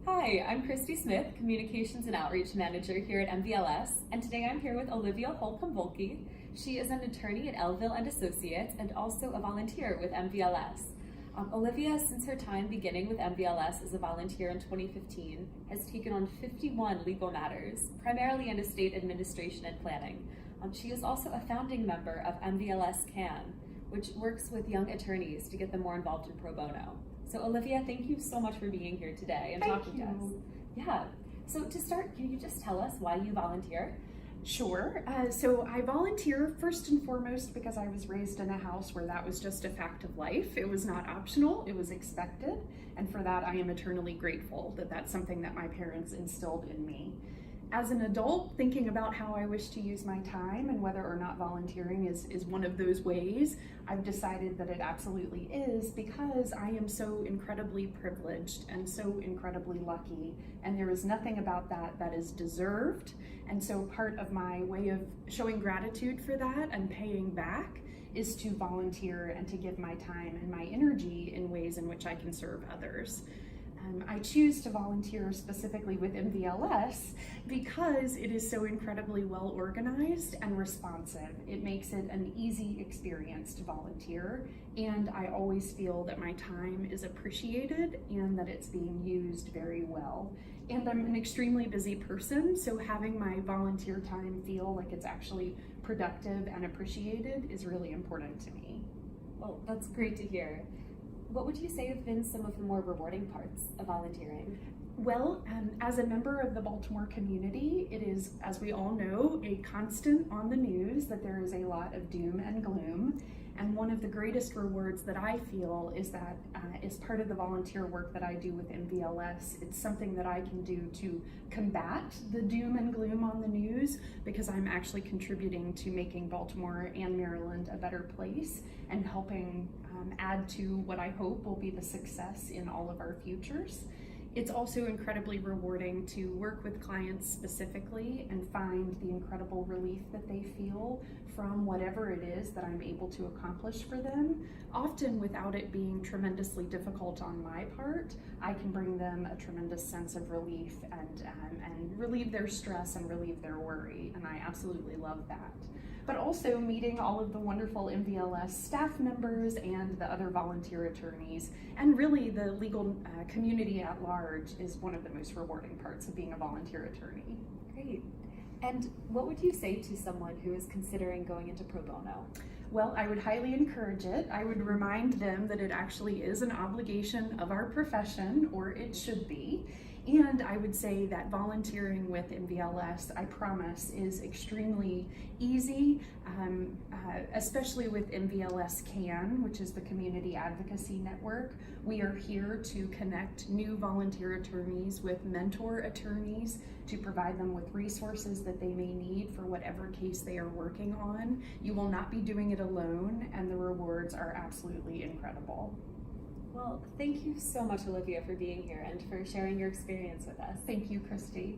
Hi, I'm Christy Smith, Communications and Outreach Manager here at MVLS, and today I'm here with Olivia Holcomb-Volke. She is an attorney at Elville and Associates and also a volunteer with MVLS. Olivia, since her time beginning with MVLS as a volunteer in 2015, has taken on 51 legal matters, primarily in estate administration and planning. She is also a founding member of MVLS CAN, which works with young attorneys to get them more involved in pro bono. So Olivia, thank you so much for being here today and talking to us. Yeah. So to start, can you just tell us why you volunteer? Sure. So I volunteer first and foremost because I was raised in a house where that was just a fact of life. It was not optional, it was expected. And for that, I am eternally grateful that that's something that my parents instilled in me. As an adult, thinking about how I wish to use my time and whether or not volunteering is one of those ways, I've decided that it absolutely is, because I am so incredibly privileged and so incredibly lucky, and there is nothing about that that is deserved. And so part of my way of showing gratitude for that and paying back is to volunteer and to give my time and my energy in ways in which I can serve others. I choose to volunteer specifically with MVLS because it is so incredibly well organized and responsive. It makes it an easy experience to volunteer, and I always feel that my time is appreciated and that it's being used very well. And I'm an extremely busy person, so having my volunteer time feel like it's actually productive and appreciated is really important to me. Well, that's great to hear. What would you say have been some of the more rewarding parts of volunteering? Well, as a member of the Baltimore community, it is, as we all know, a constant on the news that there is a lot of doom and gloom. And one of the greatest rewards that I feel is that as part of the volunteer work that I do with MVLS, it's something that I can do to combat the doom and gloom on the news, because I'm actually contributing to making Baltimore and Maryland a better place and helping add to what I hope will be the success in all of our futures. It's also incredibly rewarding to work with clients specifically and find the incredible relief that they feel from whatever it is that I'm able to accomplish for them. Often without it being tremendously difficult on my part, I can bring them a tremendous sense of relief and relieve their stress and relieve their worry, and I absolutely love that. But also meeting all of the wonderful MVLS staff members and the other volunteer attorneys, and really the legal community at large, is one of the most rewarding parts of being a volunteer attorney. Great. And what would you say to someone who is considering going into pro bono? Well, I would highly encourage it. I would remind them that it actually is an obligation of our profession, or it should be. And I would say that volunteering with MVLS, I promise, is extremely easy, especially with MVLS CAN, which is the Community Advocacy Network. We are here to connect new volunteer attorneys with mentor attorneys to provide them with resources that they may need for whatever case they are working on. You will not be doing it alone, and the rewards are absolutely incredible. Well, thank you so much, Olivia, for being here and for sharing your experience with us. Thank you, Christy.